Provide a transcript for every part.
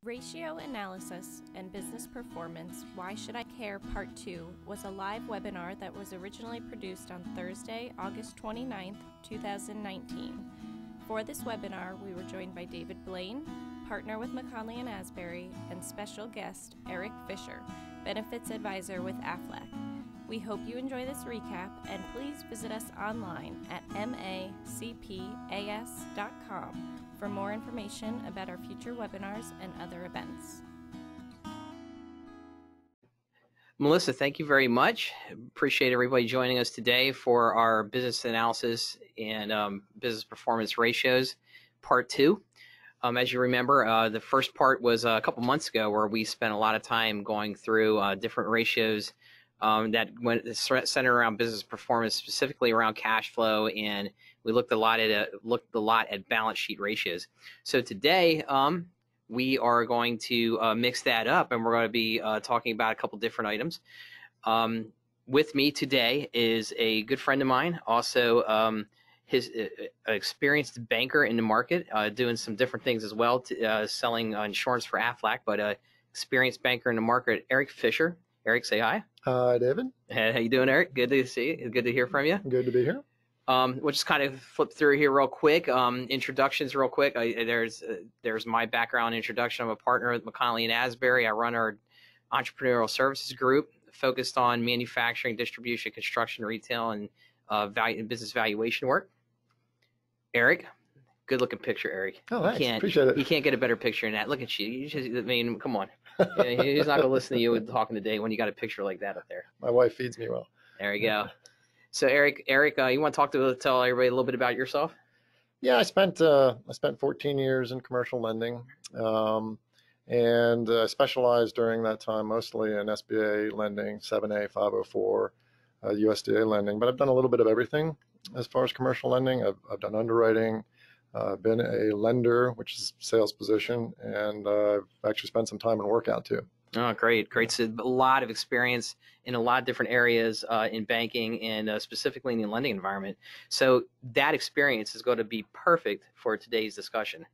Ratio Analysis and Business Performance, Why Should I Care? Part 2 was a live webinar that was originally produced on Thursday, August 29th, 2019. For this webinar, we were joined by David Blain, partner with McKonly and Asbury, and special guest Eric Fischer, Benefits Advisor with Aflac. We hope you enjoy this recap, and please visit us online at macpas.com for more information about our future webinars and other events. Melissa, thank you very much. Appreciate everybody joining us today for our business analysis and business performance ratios, part 2. As you remember, the first part was a couple months ago where we spent a lot of time going through different ratios that went centered around business performance, specifically around cash flow, and we looked a lot at balance sheet ratios. So today we are going to mix that up, and we're going to be talking about a couple different items. With me today is a good friend of mine, also his experienced banker in the market, doing some different things as well, selling insurance for Aflac, but experienced banker in the market, Eric Fischer. Eric, say hi. Hi, David. Hey, how you doing, Eric? Good to see you. Good to hear from you. Good to be here. We'll just kind of flip through here real quick. Introductions real quick. There's my background introduction. I'm a partner with McKonly and Asbury. I run our entrepreneurial services group focused on manufacturing, distribution, construction, retail, and business valuation work. Eric, good looking picture, Eric. Oh, thanks. Appreciate it. You can't get a better picture than that. Look at you. I mean, come on. He's not going to listen to you talking today when you got a picture like that up there. My wife feeds me well. There you go. So Eric, you want to tell everybody a little bit about yourself? Yeah, I spent 14 years in commercial lending, and specialized during that time mostly in SBA lending, 7A, 504, USDA lending. But I've done a little bit of everything as far as commercial lending. I've done underwriting. I've been a lender, which is a sales position, and I've actually spent some time in workout too. Oh, great. So a lot of experience in a lot of different areas in banking and specifically in the lending environment. So that experience is going to be perfect for today's discussion.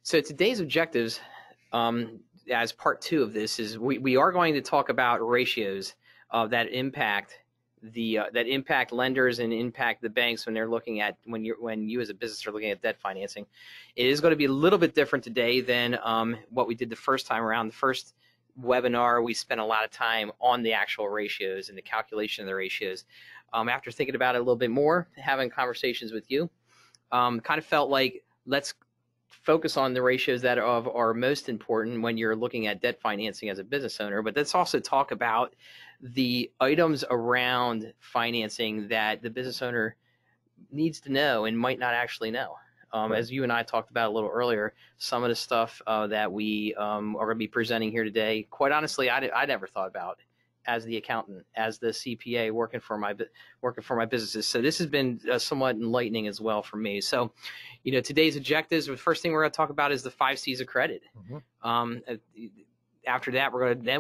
So today's objectives, as part 2 of this, is we are going to talk about ratios that impact lenders and impact the banks when they're looking at when you as a business are looking at debt financing. It is going to be a little bit different today than what we did the first time around. The first webinar, we spent a lot of time on the actual ratios and the calculation of the ratios. After thinking about it a little bit more, having conversations with you, kind of felt like let's focus on the ratios that are most important when you're looking at debt financing as a business owner, but let's also talk about the items around financing that the business owner needs to know and might not actually know. Right. As you and I talked about a little earlier, some of the stuff that we are going to be presenting here today, quite honestly, I never thought about as the accountant, as the CPA working for my businesses. So this has been somewhat enlightening as well for me. So, today's objectives, the first thing we're going to talk about is the 5 C's of credit. Mm-hmm. After that,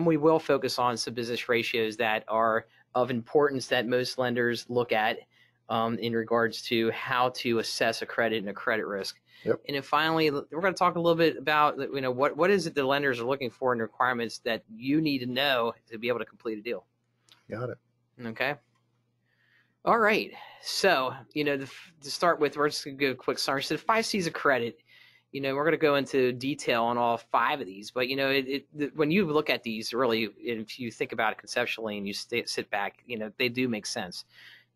we will focus on some business ratios that are of importance that most lenders look at in regards to how to assess a credit and a credit risk. Yep. And then finally, we're going to talk a little bit about what is it the lenders are looking for and requirements that you need to know to be able to complete a deal. Got it. Okay. All right. So to start with, we're just going to go a quick summary. So the 5 C's of credit. We're going to go into detail on all 5 of these, but when you look at these, really, if you think about it conceptually and you sit back, they do make sense.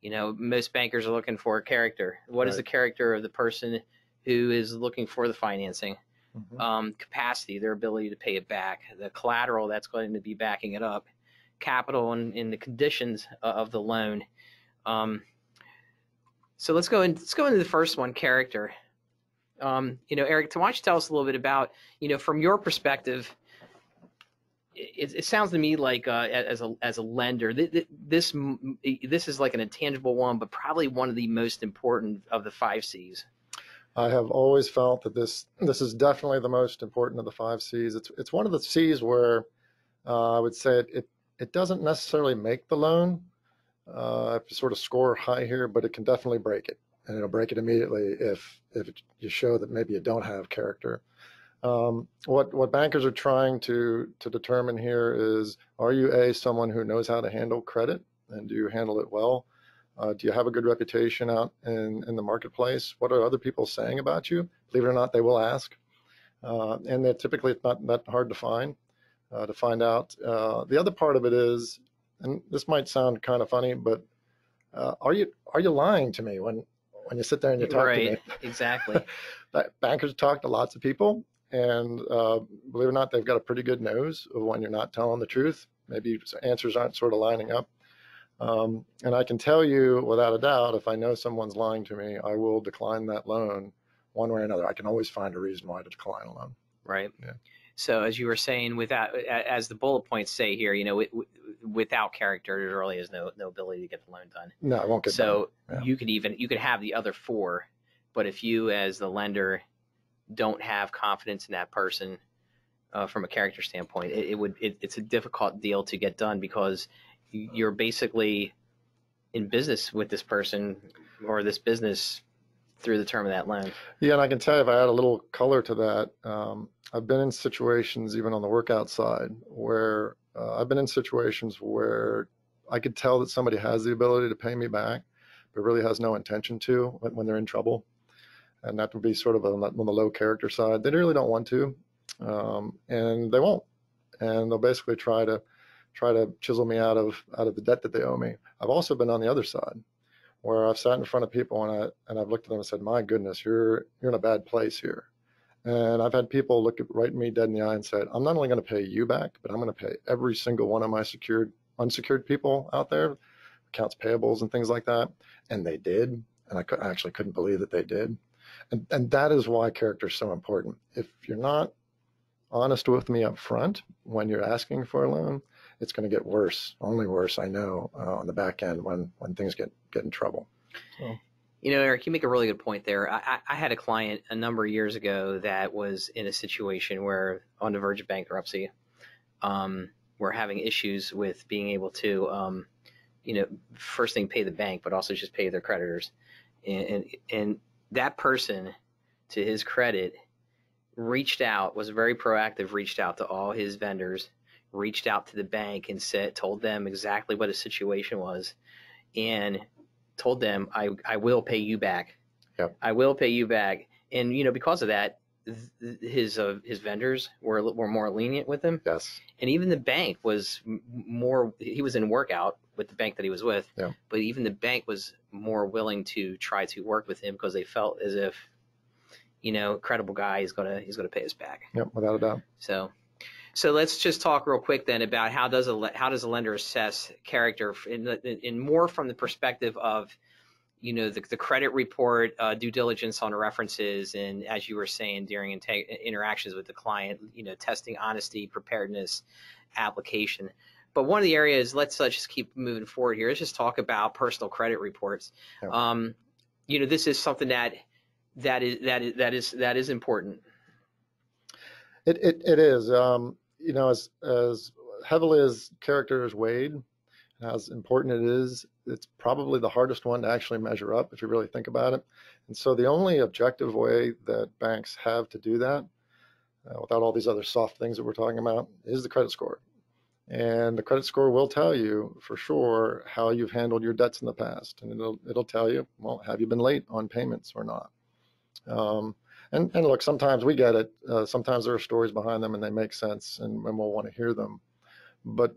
Most bankers are looking for character. What is the character of the person who is looking for the financing? Mm-hmm. Capacity, their ability to pay it back, the collateral that's going to be backing it up, capital, and the conditions of the loan. So let's go into the first one, character. Eric, why don't you tell us a little bit about, from your perspective, it sounds to me like as a lender, this is like an intangible one, but probably one of the most important of the 5 C's. I have always felt that this is definitely the most important of the 5 C's. It's one of the C's where I would say it doesn't necessarily make the loan if you sort of score high here, but it can definitely break it. And it'll break it immediately if you show that maybe you don't have character. What bankers are trying to determine here is, are you someone who knows how to handle credit, and do you handle it well? Do you have a good reputation out in the marketplace? What are other people saying about you? Believe it or not, they will ask, and they're typically it's not that hard to find out. The other part of it is, and this might sound kind of funny, but are you lying to me when you sit there and you talk to me? Exactly. Bankers talk to lots of people, and believe it or not, they've got a pretty good nose of when you're not telling the truth. Maybe answers aren't sort of lining up. And I can tell you without a doubt, if I know someone's lying to me, I will decline that loan one way or another. I can always find a reason why to decline a loan. Right. Yeah. So as you were saying, without, as the bullet points say here, without character, there really is no ability to get the loan done. No, it won't get done. So Yeah. you could have the other four, but if you as the lender don't have confidence in that person from a character standpoint, it's a difficult deal to get done, because you're basically in business with this person or this business through the term of that loan. Yeah, and I can tell you, if I add a little color to that, I've been in situations, even on the workout side, where I've been in situations where I could tell that somebody has the ability to pay me back, but really has no intention to when they're in trouble. And that would be sort of on the low character side. They really don't want to, and they won't. And they'll basically try to chisel me out of the debt that they owe me. I've also been on the other side, where I've sat in front of people and I've looked at them and said, "My goodness, you're in a bad place here." And I've had people look right at me dead in the eye and said, "I'm not only going to pay you back, but I'm going to pay every single one of my unsecured people out there, accounts payables and things like that." And they did, and I actually couldn't believe that they did. And that is why character is so important. If you're not honest with me up front when you're asking for a loan, it's going to get worse, only worse, I know, on the back end when things get in trouble. So. Eric, you make a really good point there. I had a client a number of years ago that was in a situation where on the verge of bankruptcy. We're having issues with being able to, first thing pay the bank, but also just pay their creditors. And that person, to his credit, was very proactive, reached out to all his vendors, reached out to the bank and told them exactly what his situation was, and told them, I will pay you back. Yep. I will pay you back. And, because of that, his vendors were more lenient with him. Yes. And even the bank was he was in workout with the bank that he was with, yeah. But even the bank was more willing to try to work with him, because they felt as if, credible guy, he's gonna pay us back. Yep, without a doubt. So let's just talk real quick then about how does a lender assess character in more from the perspective of, the credit report, due diligence on references, and as you were saying, during interactions with the client, testing honesty, preparedness, application. But one of the areas, let's just keep moving forward here. Let's just talk about personal credit reports. Yep. This is something that is important. It is. As heavily as character is weighed, as important it is, it's probably the hardest one to actually measure up if you really think about it. And so the only objective way that banks have to do that, without all these other soft things that we're talking about, is the credit score. And the credit score will tell you for sure how you've handled your debts in the past. And it'll tell you, well, have you been late on payments or not? And look, sometimes we get it. Sometimes there are stories behind them and they make sense, and we'll want to hear them. But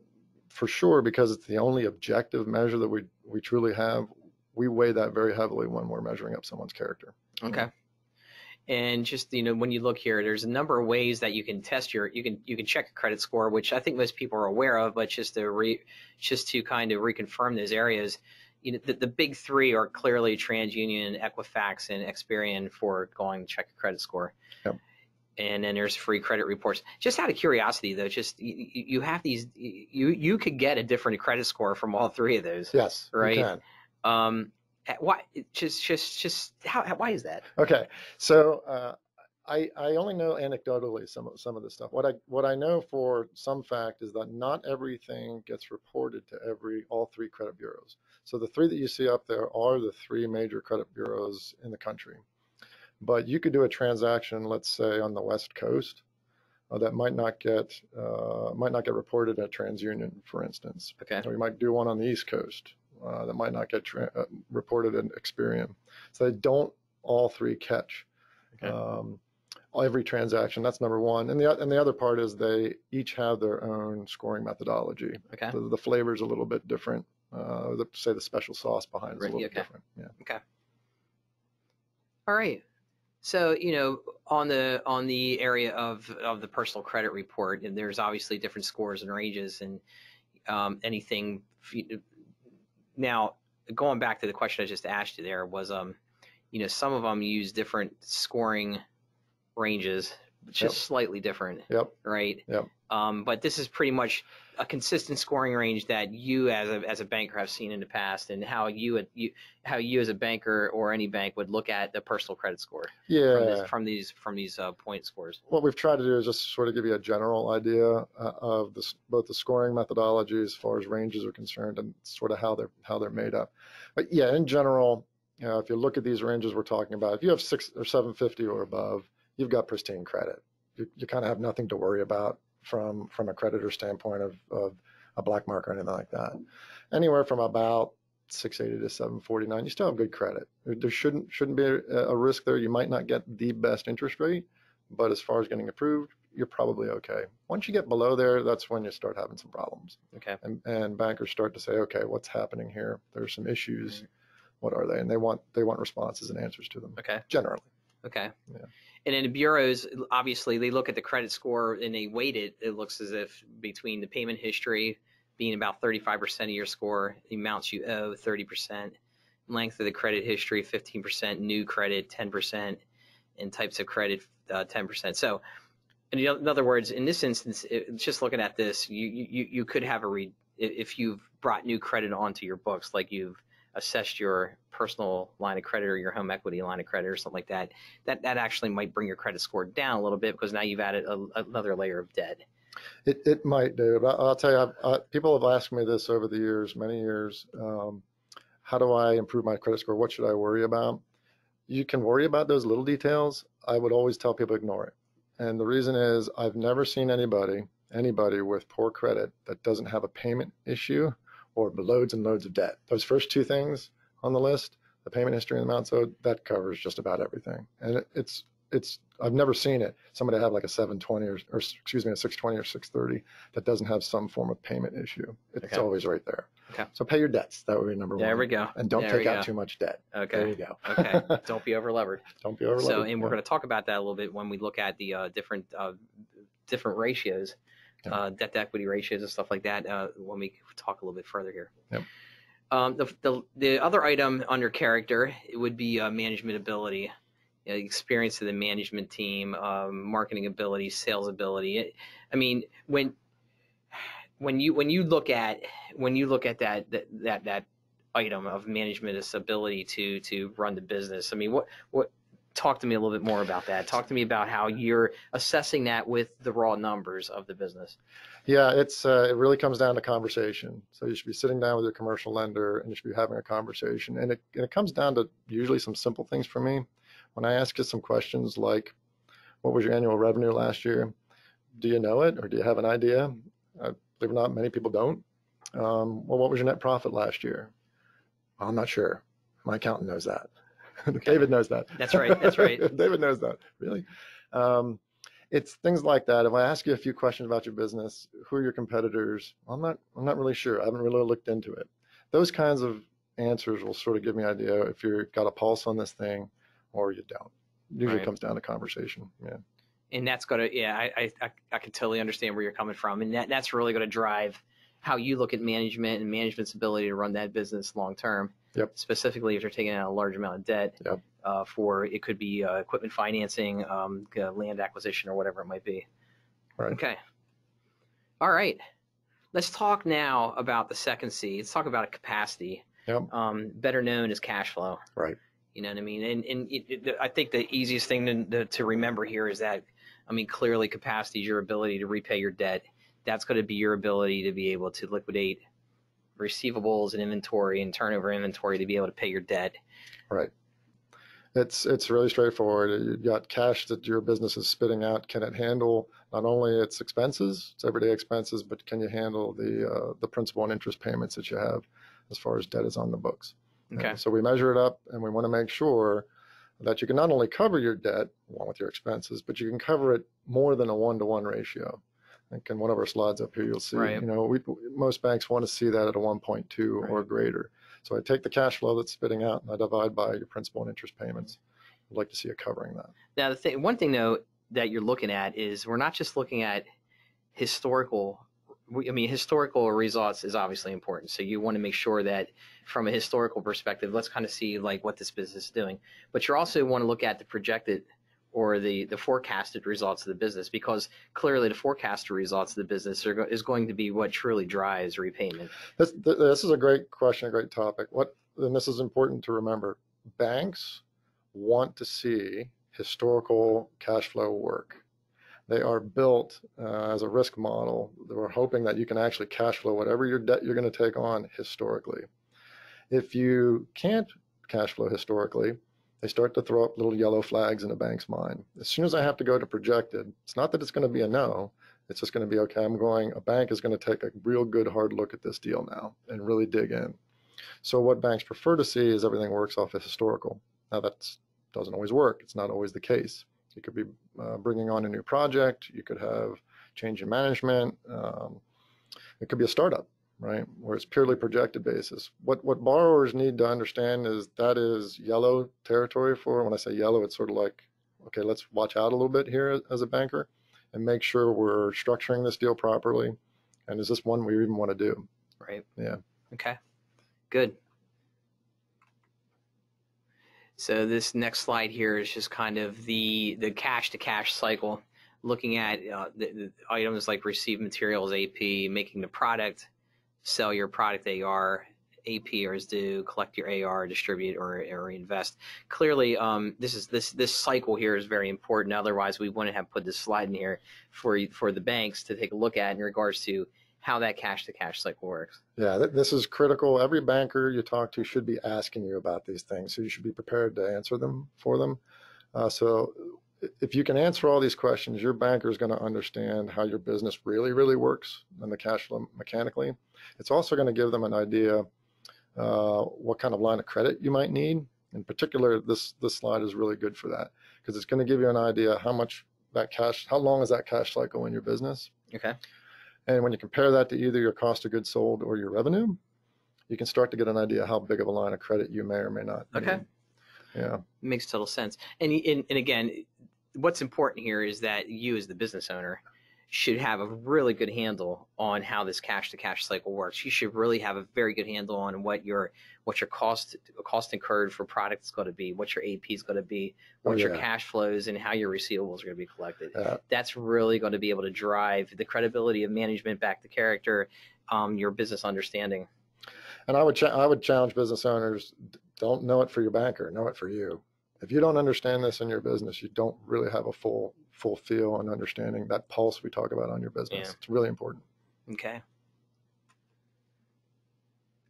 for sure, because it's the only objective measure that we truly have, we weigh that very heavily when we're measuring up someone's character. Okay. And just, when you look here, there's a number of ways that you can test you can check a credit score, which I think most people are aware of, but just to kind of reconfirm those areas. The big three are clearly TransUnion, Equifax, and Experian for going to check a credit score. Yep. And then there's free credit reports. Just out of curiosity, though, just you have these, you could get a different credit score from all three of those. Yes, right. You can. Why? Just how? Why is that? Okay, so I only know anecdotally some of this stuff. What I know for some fact is that not everything gets reported to all three credit bureaus. So the three that you see up there are the three major credit bureaus in the country. But you could do a transaction, let's say on the West Coast, that might not get reported at TransUnion, for instance. Okay. Or you might do one on the East Coast that might not get reported in Experian. So they don't all three catch every transaction. That's number one. And the other part is they each have their own scoring methodology. Okay. So the flavor's a little bit different. Say the special sauce behind is a little bit different. Yeah. Okay. All right. So, on the area of the personal credit report, and there's obviously different scores and ranges and anything. Now, going back to the question I just asked you, there was some of them use different scoring ranges, just slightly different. Yep. Right. Yep. But this is pretty much a consistent scoring range that you as a banker have seen in the past, and how you as a banker or any bank would look at the personal credit score. Yeah. From these point scores. What we've tried to do is just sort of give you a general idea of both the scoring methodology as far as ranges are concerned, and sort of how they're made up. But yeah, in general, if you look at these ranges we're talking about, if you have 6 or 750 or above, you've got pristine credit. You kind of have nothing to worry about from a creditor standpoint of a black mark or anything like that. Anywhere from about 680 to 749, you still have good credit. There shouldn't be a risk there. You might not get the best interest rate, but as far as getting approved, you're probably okay. Once you get below there, that's when you start having some problems. Okay. And bankers start to say, okay, what's happening here? There's some issues. What are they? And they want responses and answers to them. Okay. Generally. Okay. Yeah. And then the bureaus, obviously, they look at the credit score and they weight it. It looks as if between the payment history being about 35% of your score, the amounts you owe 30%, length of the credit history 15%, new credit 10%, and types of credit 10%. So, in other words, in this instance, just looking at this, you could have if you've brought new credit onto your books, like you've assessed your personal line of credit or your home equity line of credit or something like that, that actually might bring your credit score down a little bit, because now you've added another layer of debt. It might do, but I'll tell you, people have asked me this over the years, many years. How do I improve my credit score? What should I worry about? You can worry about those little details. I would always tell people ignore it. And the reason is I've never seen anybody with poor credit that doesn't have a payment issue or loads and loads of debt. Those first two things on the list, the payment history and the amount owed, that covers just about everything. And I've never seen it. Somebody have like a 720 or a 620 or 630 that doesn't have some form of payment issue. It's always right there. Okay. So pay your debts. That would be number one. There we go. And don't take out too much debt. Okay. There you go. Okay. Don't be over levered. Don't be over levered. So, and we're going to talk about that a little bit when we look at the different ratios, debt to equity ratios and stuff like that, when we talk a little bit further here. Yep. The other item under character, it would be management ability, experience of the management team, marketing ability, sales ability. I mean, when you look at that item of management's ability to run the business, I mean, what talk to me a little bit more about that. Talk to me about how you're assessing that with the raw numbers of the business. Yeah, it really comes down to conversation. So you should be sitting down with your commercial lender and you should be having a conversation. And it comes down to usually some simple things for me. When I ask you some questions like, what was your annual revenue last year? Do you know it, or do you have an idea? Believe it or not, many people don't. Well, what was your net profit last year? Well, I'm not sure. My accountant knows that. Okay. David knows that. That's right. That's right. David knows that. Really? It's things like that. If I ask you a few questions about your business, who are your competitors? I'm not really sure. I haven't really looked into it. Those kinds of answers will sort of give me an idea if you've got a pulse on this thing or you don't. Usually Right. comes down to conversation. Yeah. And that's going to, I can totally understand where you're coming from. And that's really going to drive how you look at management and management's ability to run that business long term. Yep. Specifically, if you're taking out a large amount of debt, Yep. It could be equipment financing, land acquisition, or whatever it might be. Right. Okay. All right. Let's talk now about the second C. Let's talk about capacity. Yep. Better known as cash flow. Right. You know what I mean? And I think the easiest thing to remember here is that, I mean, clearly capacity is your ability to repay your debt. That's going to be your ability to be able to liquidate receivables and inventory and turnover inventory to be able to pay your debt. Right. It's really straightforward. You've got cash that your business is spitting out. Can it handle not only its expenses, its everyday expenses, but can you handle the principal and interest payments that you have as far as debt is on the books? Okay. And so we measure it up, and we want to make sure that you can not only cover your debt along with your expenses, but you can cover it more than a 1-to-1 ratio. I think in one of our slides up here, you'll see, Right. most banks want to see that at a 1.2 or greater. So I take the cash flow that's spitting out and I divide by your principal and interest payments. I'd like to see it covering that. Now, one thing though that you're looking at is we're not just looking at historical. Historical results is obviously important. So you want to make sure that from a historical perspective, let's kind of see like what this business is doing. But you also want to look at the projected or the forecasted results of the business, because clearly the forecasted results of the business is going to be what truly drives repayment. This is a great question, a great topic. And this is important to remember. Banks want to see historical cash flow work. They are built as a risk model. We're hoping that you can actually cash flow whatever your debt you're going to take on historically. If you can't cash flow historically, they start to throw up little yellow flags in a bank's mind. As soon as I have to go to projected, it's not that it's going to be a no. It's just going to be, okay, a bank is going to take a real good hard look at this deal now and really dig in. So what banks prefer to see is everything works off of historical. Now that doesn't always work. It's not always the case. You could be bringing on a new project. You could have change in management. It could be a startup, right, where it's purely projected basis. What borrowers need to understand is that is yellow territory for. When I say yellow, it's sort of like, okay, let's watch out a little bit here as a banker and make sure we're structuring this deal properly. And is this one we even want to do? Right. Yeah. Okay. Good. So this next slide here is just kind of the cash to cash cycle, looking at the items like receive materials, AP, making the product, sell your product AR, AP or is due, collect your AR, distribute or invest. Clearly, this cycle here is very important. Otherwise, we wouldn't have put this slide in here for the banks to take a look at in regards to how that cash to cash cycle works. Yeah, this is critical. Every banker you talk to should be asking you about these things, so you should be prepared to answer them for them. So if you can answer all these questions, your banker is going to understand how your business really, really works and the cash flow mechanically. It's also going to give them an idea what kind of line of credit you might need. In particular, this slide is really good for that, because it's going to give you an idea how long is that cash cycle in your business. Okay. And when you compare that to either your cost of goods sold or your revenue, you can start to get an idea how big of a line of credit you may or may not need. Okay. Yeah. Makes total sense. And again, what's important here is that you as the business owner should have a really good handle on how this cash to cash cycle works. You should really have a very good handle on what your cost incurred for product is going to be, what your AP is going to be, what your cash flows and how your receivables are going to be collected. That's really going to be able to drive the credibility of management back to character, your business understanding. And I would challenge business owners, don't know it for your banker, know it for you. If you don't understand this in your business, you don't really have a full feel and understanding that pulse we talk about on your business. Yeah. It's really important. Okay.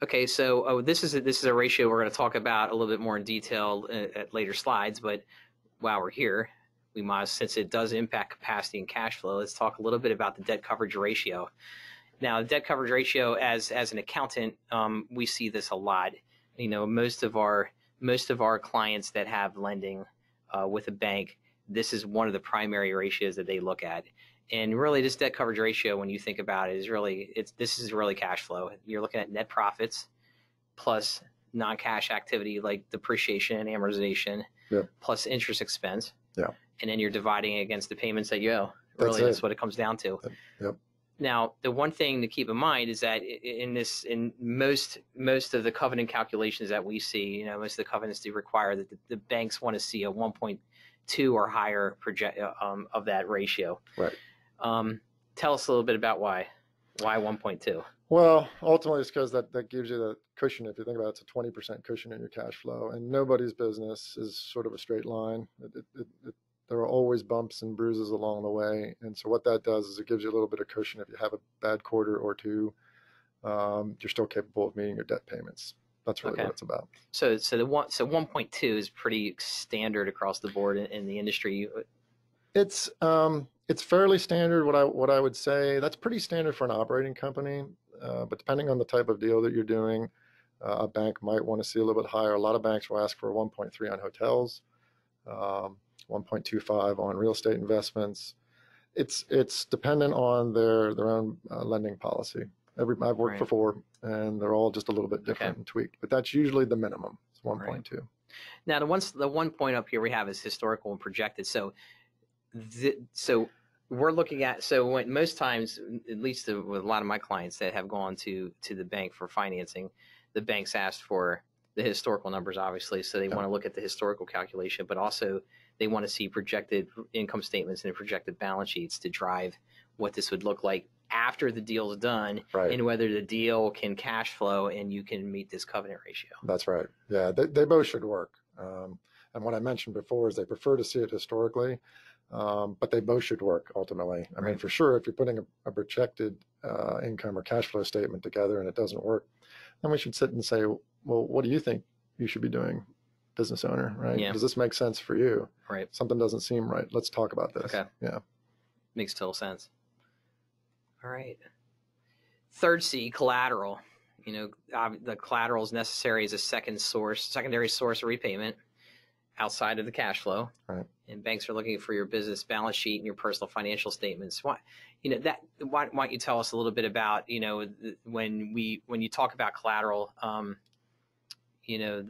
Okay, so this is a ratio we're going to talk about a little bit more in detail at later slides. But while we're here, we might, since it does impact capacity and cash flow, let's talk a little bit about the debt coverage ratio. Now, the debt coverage ratio, as an accountant, we see this a lot. You know, most of our clients that have lending with a bank, this is one of the primary ratios that they look at. And really, this debt coverage ratio, when you think about it, this is really cash flow. You're looking at net profits plus non-cash activity like depreciation and amortization, plus interest expense. Yeah. And then you're dividing against the payments that you owe. Really, that's what it comes down to. Yep. Now, the one thing to keep in mind is that in most of the covenant calculations that we see, you know, most of the covenants do require that the banks want to see a 1.2 or higher of that ratio. Right. Tell us a little bit about why 1.2. Well, ultimately, it's because that gives you the cushion. If you think about it, it's a 20% cushion in your cash flow, and nobody's business is sort of a straight line. There are always bumps and bruises along the way, and so what that does is it gives you a little bit of cushion. If you have a bad quarter or two, you're still capable of meeting your debt payments. That's really Okay. what it's about. So 1.2 is pretty standard across the board in the industry. It's fairly standard. What I would say, that's pretty standard for an operating company. But depending on the type of deal that you're doing, a bank might want to see a little bit higher. A lot of banks will ask for 1.3 on hotels, 1.25 on real estate investments. It's dependent on their own lending policy. I've worked Right. for 4, and they're all just a little bit different Okay. and tweaked. But that's usually the minimum. It's 1.2. Now, the one point up here we have is historical and projected. So we're looking at, when most times, at least with a lot of my clients that have gone to the bank for financing, the banks asked for the historical numbers, obviously. So they want to look at the historical calculation, but also they want to see projected income statements and projected balance sheets to drive what this would look like after the deal is done, Right. and whether the deal can cash flow and you can meet this covenant ratio. That's right. Yeah, they both should work. And what I mentioned before is they prefer to see it historically, but they both should work ultimately. I mean, for sure, if you're putting a projected income or cash flow statement together and it doesn't work, then we should sit and say, well, what do you think you should be doing, business owner, right? Yeah. Does this make sense for you? Right. Something doesn't seem right. Let's talk about this. Okay. Yeah. Makes total sense. All right. Third C, collateral. The collateral is necessary as a secondary source of repayment outside of the cash flow. Right. And banks are looking for your business balance sheet and your personal financial statements. Why don't you tell us a little bit about, when you talk about collateral,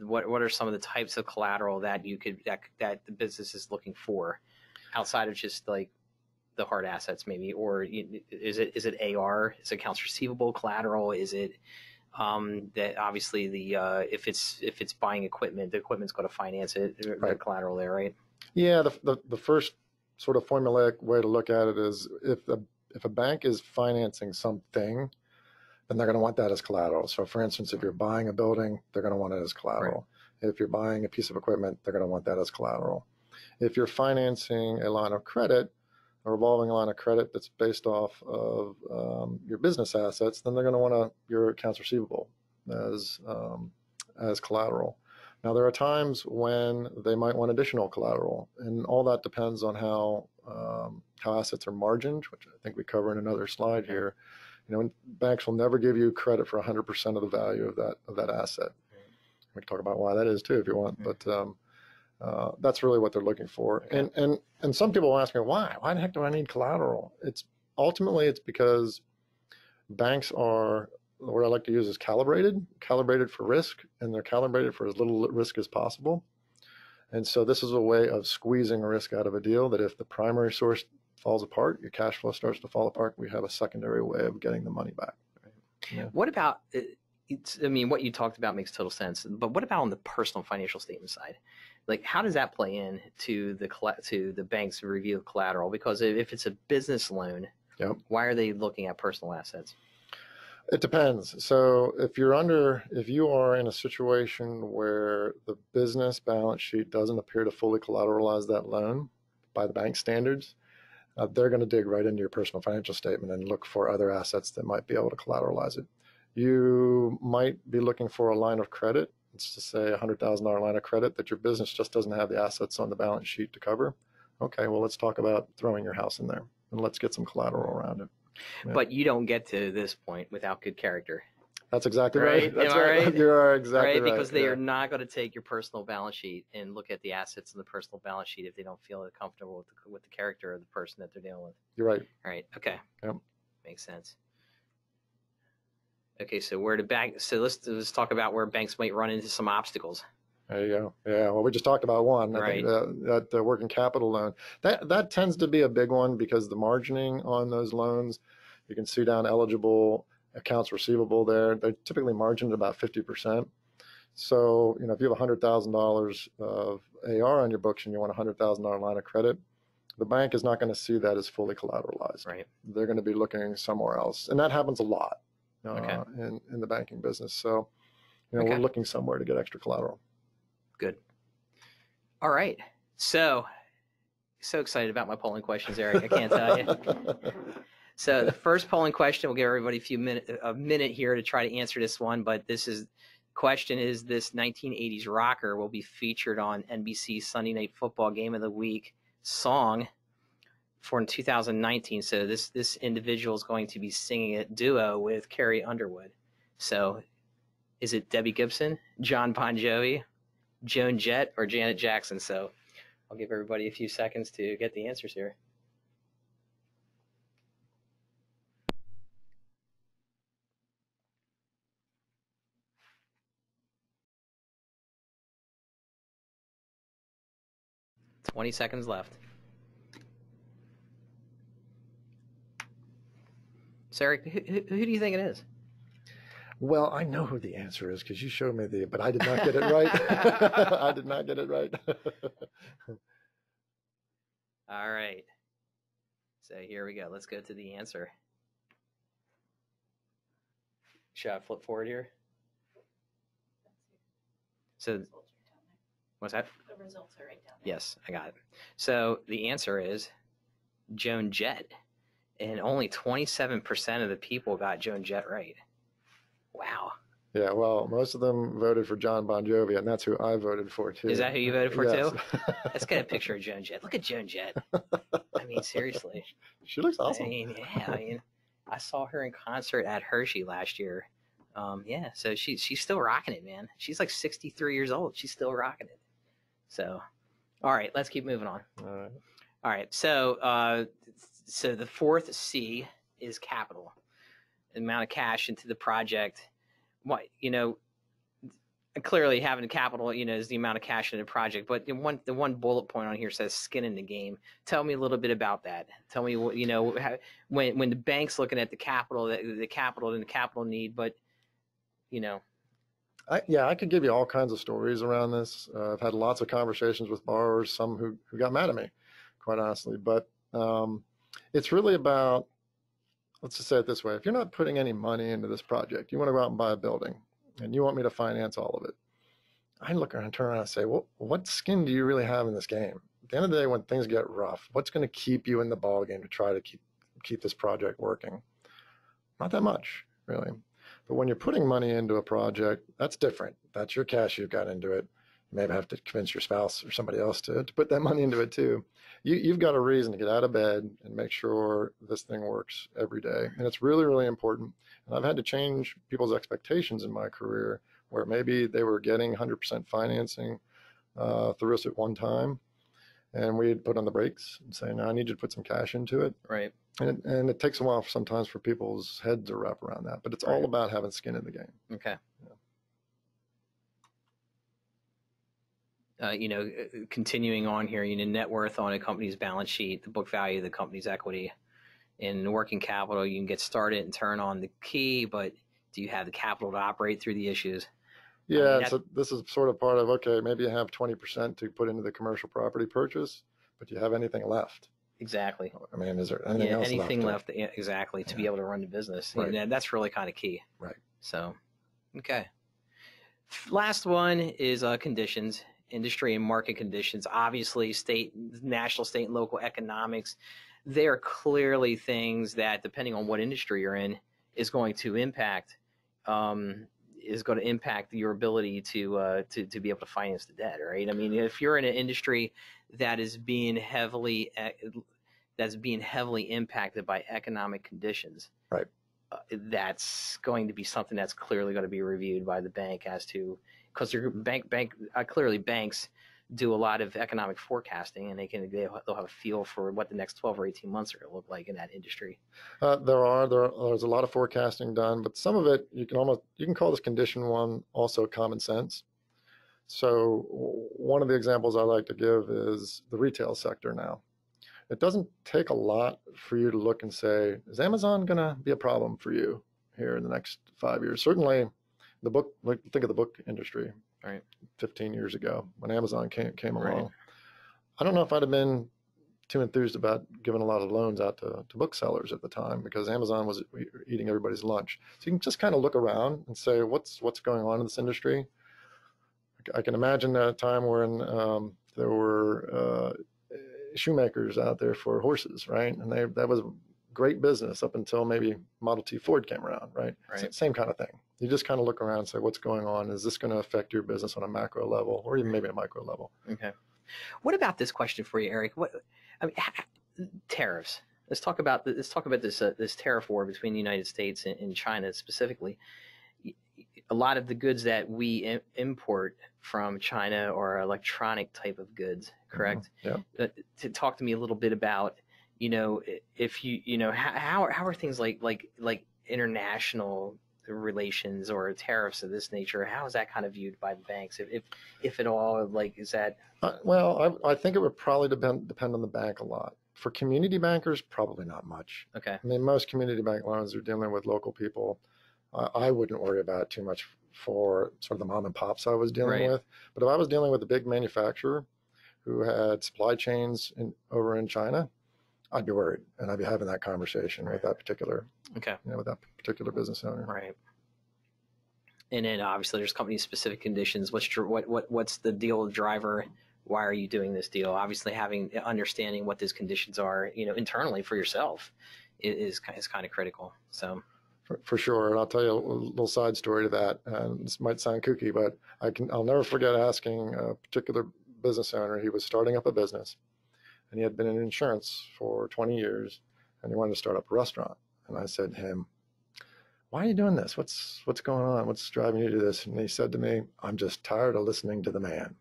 what are some of the types of collateral that that the business is looking for outside of just like the hard assets, maybe, or is it AR? Is it accounts receivable collateral? Is it that obviously if it's buying equipment, the equipment's going to finance it, the collateral there, right? Yeah, the first sort of formulaic way to look at it is if a bank is financing something, then they're going to want that as collateral. So for instance, if you're buying a building, they're going to want it as collateral. Right. If you're buying a piece of equipment, they're going to want that as collateral. If you're financing a line of credit, a revolving line of credit that's based off of your business assets, then they're going to want your accounts receivable as collateral. Now, there are times when they might want additional collateral, and all that depends on how assets are margined, which I think we cover in another slide here. Banks will never give you credit for 100% of the value of that asset. We can talk about why that is too, if you want, but that's really what they're looking for. And some people ask me, why the heck do I need collateral? It's because banks are, the word I like to use is calibrated for risk, and they're calibrated for as little risk as possible. And so this is a way of squeezing risk out of a deal, that if the primary source falls apart, your cash flow starts to fall apart, we have a secondary way of getting the money back. Yeah. What about, what you talked about makes total sense, but what about on the personal financial statement side? Like, how does that play in to the bank's review of collateral? Because if it's a business loan, why are they looking at personal assets? It depends. So if you are in a situation where the business balance sheet doesn't appear to fully collateralize that loan by the bank standards, they're going to dig right into your personal financial statement and look for other assets that might be able to collateralize it. You might be looking for a line of credit. Let's just say a $100,000 line of credit that your business just doesn't have the assets on the balance sheet to cover. Okay, well, let's talk about throwing your house in there, and let's get some collateral around it. Yeah. But you don't get to this point without good character. That's exactly right. That's right. You are exactly right. Because they are not going to take your personal balance sheet and look at the assets in the personal balance sheet if they don't feel comfortable with the character of the person that they're dealing with. You're right. Right. Okay. Yep. Makes sense. Okay, so let's talk about where banks might run into some obstacles. There you go. Yeah, well, we just talked about one. Right. I think that working capital loan, that tends to be a big one, because the margining on those loans, you can see down eligible accounts receivable there. They're typically margined at about 50%. So, if you have $100,000 of AR on your books and you want a $100,000 line of credit, the bank is not going to see that as fully collateralized. Right. They're going to be looking somewhere else, and that happens a lot in the banking business. So, we're looking somewhere to get extra collateral. Good. All right. So excited about my polling questions, Eric. I can't tell you. So the first polling question, we'll give everybody a minute here to try to answer this one, but this is Question is, this 1980s rocker will be featured on NBC's Sunday Night Football Game of the Week song for 2019. So this individual is going to be singing a duo with Carrie Underwood. So is it Debbie Gibson, John Bon Jovi, Joan Jett, or Janet Jackson? So I'll give everybody a few seconds to get the answers here. "20 seconds left." Sarah, who do you think it is? Well, I know who the answer is because you showed me but I did not get it right. I did not get it right. All right. So here we go. Let's go to the answer. Should I flip forward here? So, what's that? The results are right down there. Yes, I got it. So the answer is Joan Jett, and only 27% of the people got Joan Jett right. Wow. Yeah, well, most of them voted for John Bon Jovi, and that's who I voted for too. Is that who you voted for Yes. too? Let's get a picture of Joan Jett. Look at Joan Jett. I mean, seriously. She looks awesome. I mean, yeah. I saw her in concert at Hershey last year. Yeah, so she's still rocking it, man. She's like 63 years old. She's still rocking it. So, all right, let's keep moving on. All right. So, so the fourth C is capital, the amount of cash into the project. What, clearly having capital, is the amount of cash in the project. But the one bullet point on here says skin in the game. Tell me a little bit about that. Tell me what, how, when the bank's looking at the capital and the capital need, but I could give you all kinds of stories around this. I've had lots of conversations with borrowers, some who got mad at me, quite honestly. But it's really about, let's just say it this way. If you're not putting any money into this project, you want to go out and buy a building, and you want me to finance all of it, I look around and turn around and say, well, what skin do you really have in this game? At the end of the day, when things get rough, what's going to keep you in the ball game to try to keep this project working? Not that much, really. But when you're putting money into a project, that's different. That's your cash you've got into it. You maybe have to convince your spouse or somebody else to put that money into it too. You've got a reason to get out of bed and make sure this thing works every day. And it's really, really important. And I've had to change people's expectations in my career, where maybe they were getting 100% financing through us at one time, and we'd put on the brakes and say, no, I need you to put some cash into it. Right. And it takes a while sometimes for people's heads to wrap around that, but it's all about having skin in the game. Okay. Continuing on here, net worth on a company's balance sheet, the book value of the company's equity. In working capital, you can get started and turn on the key, but do you have the capital to operate through the issues? Yeah, so this is sort of part of, okay, maybe you have 20% to put into the commercial property purchase, but do you have anything left? Exactly. I mean, is there anything else left? Exactly, to be able to run the business. Right. And that's really kind of key. Right. So, okay. Last one is conditions, industry and market conditions. Obviously, national, state, and local economics. They are clearly things that, depending on what industry you're in, is going to impact your ability to be able to finance the debt, right? I mean, if you're in an industry that is being heavily impacted by economic conditions, right, that's going to be something that's clearly going to be reviewed by the bank as to, because clearly banks do a lot of economic forecasting, and they'll have a feel for what the next 12 or 18 months are going to look like in that industry. There's a lot of forecasting done, but some of it you can call this condition one also common sense. So one of the examples I like to give is the retail sector now. It doesn't take a lot for you to look and say, is Amazon going to be a problem for you here in the next 5 years? Certainly think of the book industry. Right. 15 years ago when Amazon came along. Right. I don't know if I'd have been too enthused about giving a lot of loans out to booksellers at the time, because Amazon was eating everybody's lunch. So you can just kind of look around and say, what's going on in this industry? I can imagine a time when there were shoemakers out there for horses, right? And that was great business up until maybe Model T Ford came around, right? Right. Same kind of thing. You just kind of look around and say, what's going on? Is this going to affect your business on a macro level or even maybe a micro level? Okay. What about this question for you, Eric? Tariffs. Let's talk about this tariff war between the United States and China specifically. A lot of the goods that we import from China are electronic type of goods, correct? Mm-hmm. Yeah. To talk to me a little bit about, if how are things like international relations or tariffs of this nature? How is that kind of viewed by the banks, if at all? Like, is that? Well, I think it would probably depend on the bank a lot. For community bankers, probably not much. Okay. I mean, most community bank loans are dealing with local people. I wouldn't worry about it too much for sort of the mom and pops I was dealing with. But if I was dealing with a big manufacturer who had supply chains over in China, I'd be worried, and I'd be having that conversation with that particular, with that particular business owner. Right. And then obviously there's company specific conditions. What's the deal driver? Why are you doing this deal? Obviously, understanding what those conditions are, internally for yourself, is kind of critical. So. For sure, and I'll tell you a little side story to that. This might sound kooky, but I'll never forget asking a particular business owner. He was starting up a business, and he had been in insurance for 20 years, and he wanted to start up a restaurant. And I said to him, "Why are you doing this? What's going on? What's driving you to do this?" And he said to me, "I'm just tired of listening to the man."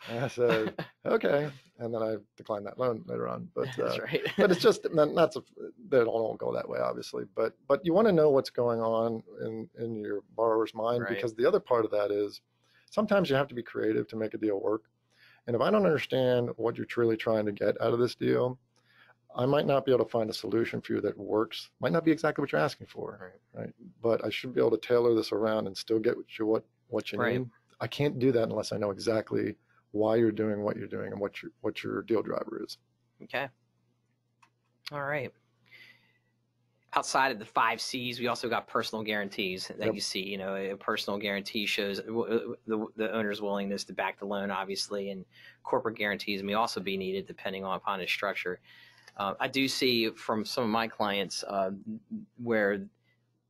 I said, okay, and then I declined that loan later on. But that's right. But it's just they don't go that way, obviously. But you want to know what's going on in your borrower's mind, because the other part of that is sometimes you have to be creative to make a deal work. And if I don't understand what you're truly trying to get out of this deal, I might not be able to find a solution for you that works. Might not be exactly what you're asking for, right? But I should be able to tailor this around and still get what you need. I can't do that unless I know exactly why you're doing what you're doing and what your deal driver is. Okay. All right. Outside of the 5 C's, we also got personal guarantees that you see. A personal guarantee shows the owner's willingness to back the loan, obviously, and corporate guarantees may also be needed depending upon its structure. I do see from some of my clients where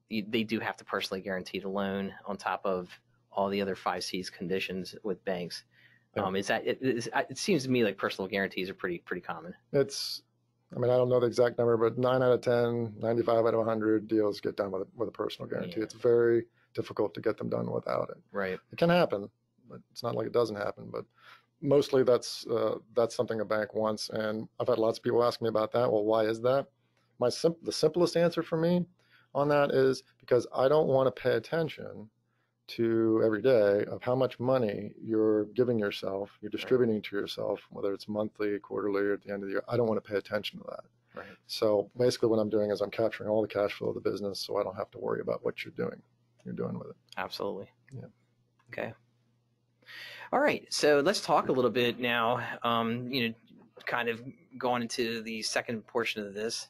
they do have to personally guarantee the loan on top of all the other 5 C's conditions with banks. It seems to me like personal guarantees are pretty common. I don't know the exact number, but 9 out of 10, 95 out of 100 deals get done with a personal guarantee. It's very difficult to get them done without it. Right. It can happen, but it's not like it doesn't happen. But mostly that's something a bank wants. And I've had lots of people ask me about that. Well, why is that? The simplest answer for me on that is because I don't want to pay attention to every day of how much money you're giving yourself, you're distributing to yourself, whether it's monthly, quarterly, or at the end of the year. I don't want to pay attention to that. Right. So basically what I'm doing is I'm capturing all the cash flow of the business so I don't have to worry about what you're doing with it. Absolutely. Yeah. Okay. All right. So let's talk a little bit now, kind of going into the second portion of this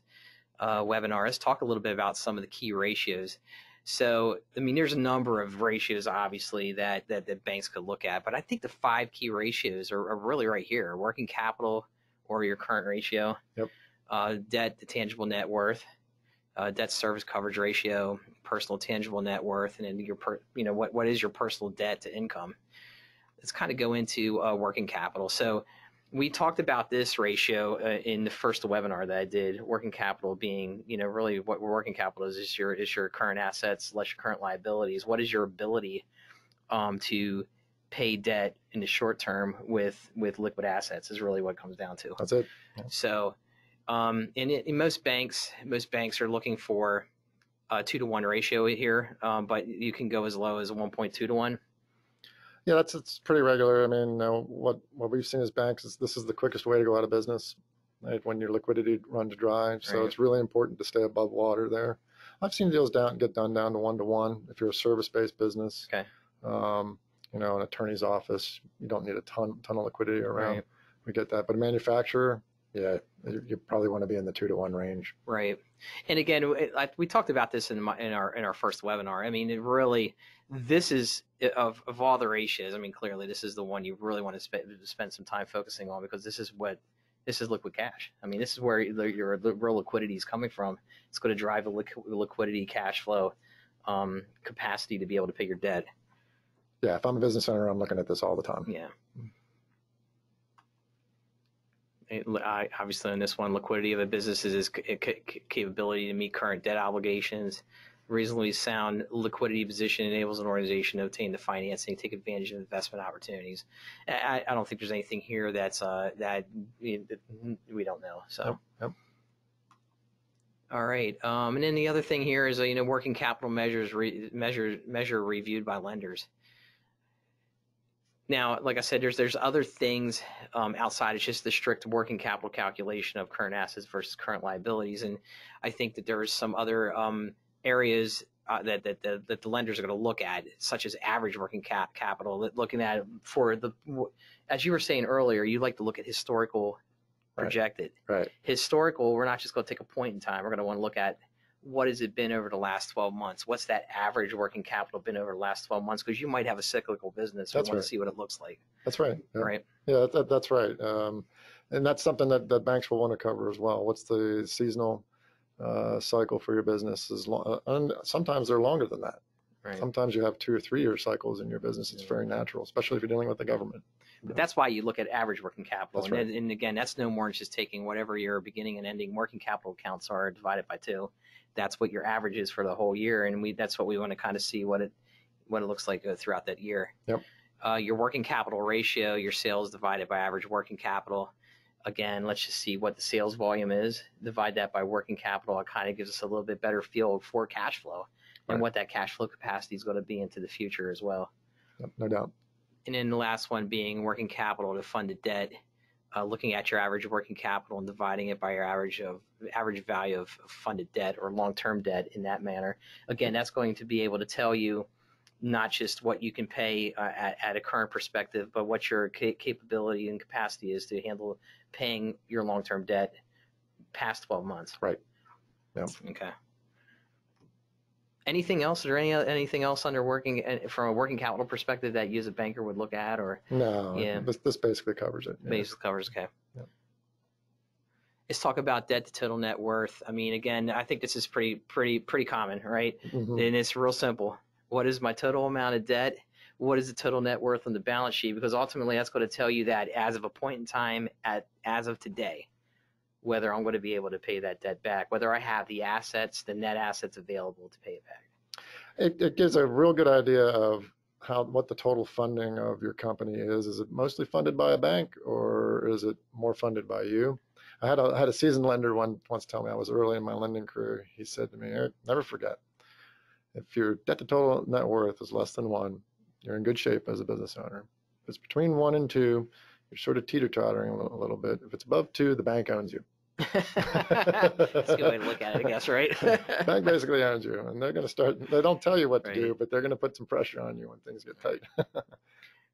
webinar. Let's talk a little bit about some of the key ratios. So, there's a number of ratios, obviously, that banks could look at, but I think the 5 key ratios are really right here: working capital, or your current ratio, debt to tangible net worth, debt service coverage ratio, personal tangible net worth, and then what is your personal debt to income. Let's kind of go into working capital. So, we talked about this ratio in the first webinar that I did. Working capital being, really what working capital is your current assets less your current liabilities. What is your ability to pay debt in the short term with liquid assets is really what it comes down to. That's it. Yeah. So, in most banks are looking for a 2-to-1 ratio here, but you can go as low as 1.2 to 1. Yeah, it's pretty regular. What we've seen as banks is this is the quickest way to go out of business, right? When your liquidity runs dry. So It's really important to stay above water there. I've seen deals get done down to 1-to-1 if you're a service-based business. Okay. An attorney's office, you don't need a ton of liquidity around. Right. We get that, but a manufacturer, you probably want to be in the 2-to-1 range. Right. And again, we talked about this in our first webinar. This is of all the ratios. Clearly this is the one you really want to spend some time focusing on, because this is what This is liquid cash. I mean, this is where your real liquidity is coming from. It's going to drive a liquidity, cash flow, capacity to be able to pay your debt. Yeah, if I'm a business owner, I'm looking at this all the time. Yeah. Obviously, on this one, liquidity of a business is its capability to meet current debt obligations. Reasonably sound liquidity position enables an organization to obtain the financing, take advantage of investment opportunities. I don't think there's anything here that's that we don't know. So. Yep. All right, and then the other thing here is working capital measure reviewed by lenders. Now, like I said, there's other things outside of just the strict working capital calculation of current assets versus current liabilities, and I think that there's some other areas that the lenders are going to look at, such as average working capital. Looking at as you were saying earlier, you like to look at historical projected. Right. Historical, we're not just going to take a point in time. We're going to want to look at what has it been over the last 12 months? What's that average working capital been over the last 12 months? Because you might have a cyclical business. We want to see what it looks like. That's right. Yeah. Right. Yeah, that's right. And that's something that banks will want to cover as well. What's the seasonal cycle for your business? And sometimes they're longer than that. Right. Sometimes you have 2 or 3 year cycles in your business. It's very natural, especially if you're dealing with the government. But that's why you look at average working capital. That's right. And again, that's no more than just taking whatever your beginning and ending working capital accounts are divided by 2. That's what your average is for the whole year, and that's what we want to kind of see what it looks like throughout that year. Yep. Your working capital ratio, your sales divided by average working capital. Again, let's just see what the sales volume is. Divide that by working capital. It kind of gives us a little bit better feel for cash flow and what that cash flow capacity is going to be into the future as well. Yep, no doubt. And then the last one being working capital to funded debt. Looking at your average working capital and dividing it by your average value of funded debt or long-term debt in that manner. Again, that's going to be able to tell you not just what you can pay at a current perspective, but what your capability and capacity is to handle paying your long-term debt past 12 months. Right. Yeah. Okay. Anything else? Is there anything else under from a working capital perspective that you as a banker would look at, or? No. Yeah. This basically covers it. Yeah. Basically covers. Okay. Yeah. Let's talk about debt to total net worth. I mean, again, I think this is pretty common, right? Mm-hmm. And it's real simple. What is my total amount of debt? What is the total net worth on the balance sheet? Because ultimately, that's going to tell you that as of a point in time, as of today, whether I'm going to be able to pay that debt back, whether I have the assets, the net assets available to pay it back. It gives a real good idea of what the total funding of your company is. Is it mostly funded by a bank, or is it more funded by you? I had a seasoned lender once tell me, I was early in my lending career. He said to me, "Eric, never forget, if your debt to total net worth is less than 1, you're in good shape as a business owner. If it's between 1 and 2, you're sort of teeter-tottering a little bit. If it's above 2, the bank owns you." That's a good way to look at it, I guess, right? Bank basically owns you, and they're going to start. They don't tell you what to Right. do, but they're going to put some pressure on you when things get tight.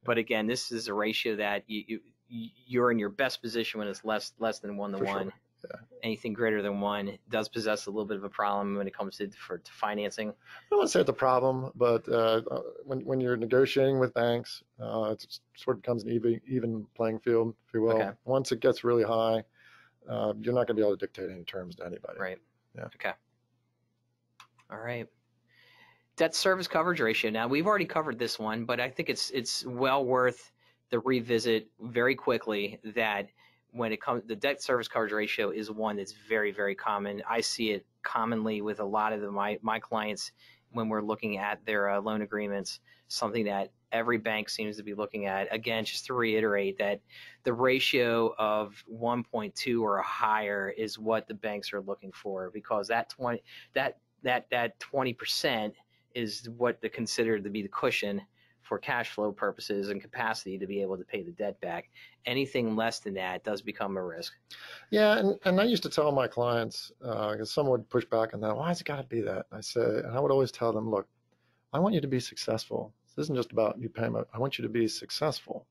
But again, this is a ratio that you're in your best position when it's less than 1 to For 1. sure. Yeah. Anything greater than 1 does possess a little bit of a problem when it comes to financing. I don't want to say it's a problem, but when you're negotiating with banks, it sort of becomes an even playing field, if you will. Okay. Once it gets really high, you're not going to be able to dictate any terms to anybody. Right. Yeah. Okay. All right. Debt service coverage ratio. Now, we've already covered this one, but I think it's well worth the revisit very quickly that when it comes, the debt service coverage ratio is one that's very, very common. I see it commonly with a lot of my clients when we're looking at their loan agreements, something that every bank seems to be looking at. Again, just to reiterate that the ratio of 1.2 or higher is what the banks are looking for, because that 20% is what they consider to be the cushion for cash flow purposes and capacity to be able to pay the debt back. Anything less than that does become a risk. Yeah, and I used to tell my clients, because someone would push back on that, why has it got to be that? And I would always tell them, look, I want you to be successful. This isn't just about you paying, I want you to be successful.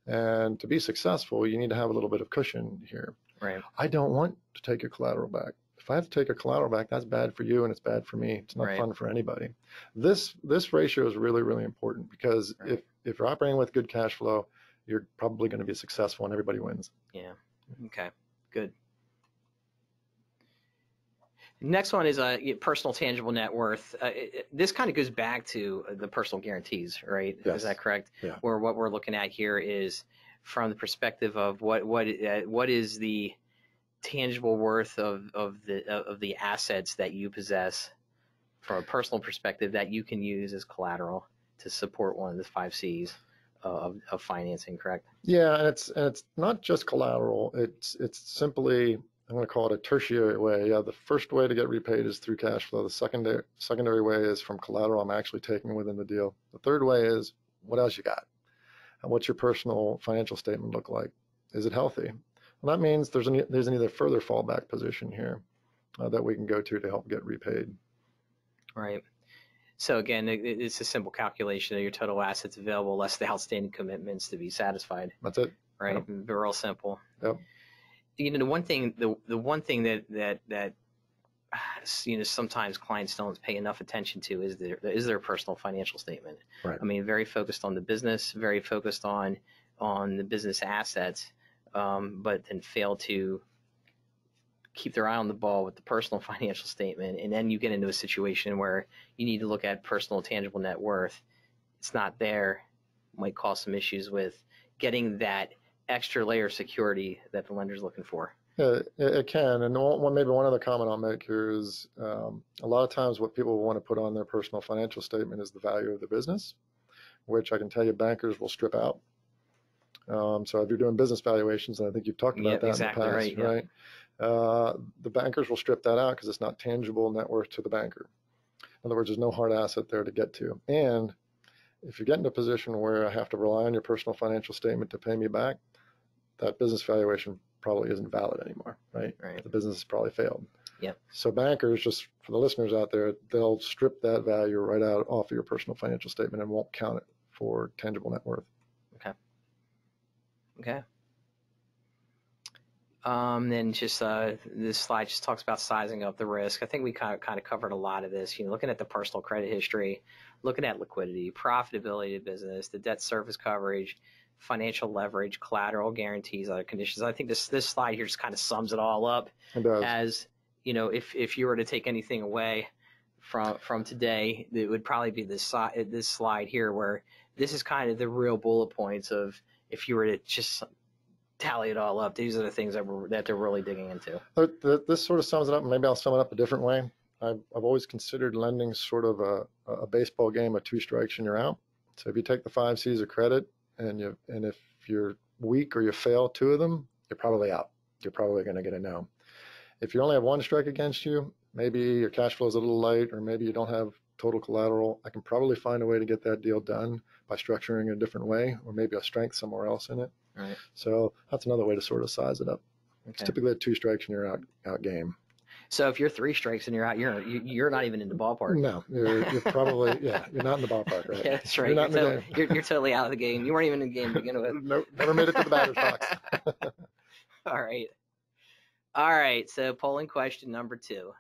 And to be successful, you need to have a little bit of cushion here. Right. I don't want to take your collateral back. If I have to take a collateral back, that's bad for you and it's bad for me. It's not Right. fun for anybody. This ratio is really, really important, because Right. if you're operating with good cash flow, you're probably going to be successful and everybody wins. Yeah. Okay, good. Next one is personal tangible net worth. This kind of goes back to the personal guarantees, right? Yes. Is that correct? Yeah. Where what we're looking at here is from the perspective of what is the tangible worth of the assets that you possess from a personal perspective that you can use as collateral to support one of the 5 C's of financing, correct? Yeah, and it's not just collateral. It's simply, I'm going to call it a tertiary way. Yeah, the first way to get repaid is through cash flow. The secondary way is from collateral I'm actually taking within the deal. The third way is what else you got? And what's your personal financial statement look like? Is it healthy? Well, that means there's an either further fallback position here that we can go to help get repaid. Right. So again, it's a simple calculation of your total assets available less the outstanding commitments to be satisfied. That's it. Right. Yep. Real simple. Yep. You know, the one thing that you know, sometimes clients don't pay enough attention to is their personal financial statement. Right. I mean, very focused on the business, very focused on the business assets, but then fail to keep their eye on the ball with the personal financial statement. And then you get into a situation where you need to look at personal tangible net worth. It's not there. Might cause some issues with getting that extra layer of security that the lender's looking for. Yeah, it can. And maybe one other comment I'll make here is a lot of times what people want to put on their personal financial statement is the value of the business, which I can tell you bankers will strip out. So if you're doing business valuations, and I think you've talked about that exactly in the past, right? The bankers will strip that out because it's not tangible net worth to the banker. In other words, there's no hard asset there to get to. And if you get in a position where I have to rely on your personal financial statement to pay me back, that business valuation probably isn't valid anymore, right? Right. The business has probably failed. Yep. So bankers, just for the listeners out there, they'll strip that value right out off of your personal financial statement and won't count it for tangible net worth. Okay. Okay. Then just this slide just talks about sizing up the risk. I think we kind of covered a lot of this. You know, looking at the personal credit history, looking at liquidity, profitability of business, the debt service coverage, financial leverage, collateral guarantees, other conditions. I think this slide here just kind of sums it all up. It does. As you know, if you were to take anything away from today, it would probably be this slide here, where this is kind of the real bullet points of if you were to just tally it all up. These are the things that they're really digging into. This sort of sums it up. Maybe I'll sum it up a different way. I've always considered lending sort of a baseball game of 2 strikes and you're out. So if you take the 5 C's of credit and if you're weak or you fail 2 of them, you're probably out. You're probably going to get a no. If you only have 1 strike against you, maybe your cash flow is a little light, or maybe you don't have total collateral. I can probably find a way to get that deal done by structuring it a different way, or maybe a strength somewhere else in it. Right. So that's another way to sort of size it up. Okay. It's typically a 2 strikes and you're out game. So if you're 3 strikes and you're out, you're not even in the ballpark. No, you're probably, yeah, you're not in the ballpark, right? Yeah, that's right. You're totally out of the game. You weren't even in the game to begin with. Nope, never made it to the batter's box. All right. So polling question number 2.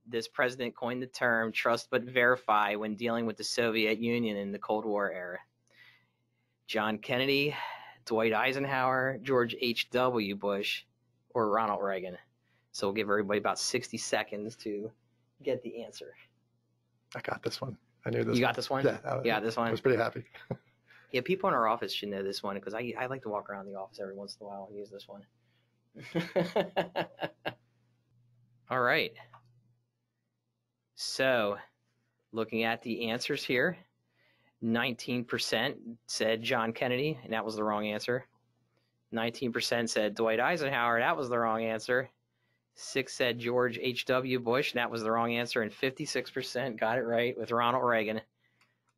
This president coined the term "trust but verify" when dealing with the Soviet Union in the Cold War era. John Kennedy, Dwight Eisenhower, George H.W. Bush, or Ronald Reagan? So we'll give everybody about 60 seconds to get the answer. I got this one. I knew this. You got this one? Yeah, this one. I was pretty happy. Yeah, people in our office should know this one because I like to walk around the office every once in a while and use this one. All right. So looking at the answers here, 19% said John Kennedy, and that was the wrong answer. 19% said Dwight Eisenhower, that was the wrong answer. 6 said George H.W. Bush, and that was the wrong answer. And 56% got it right with Ronald Reagan.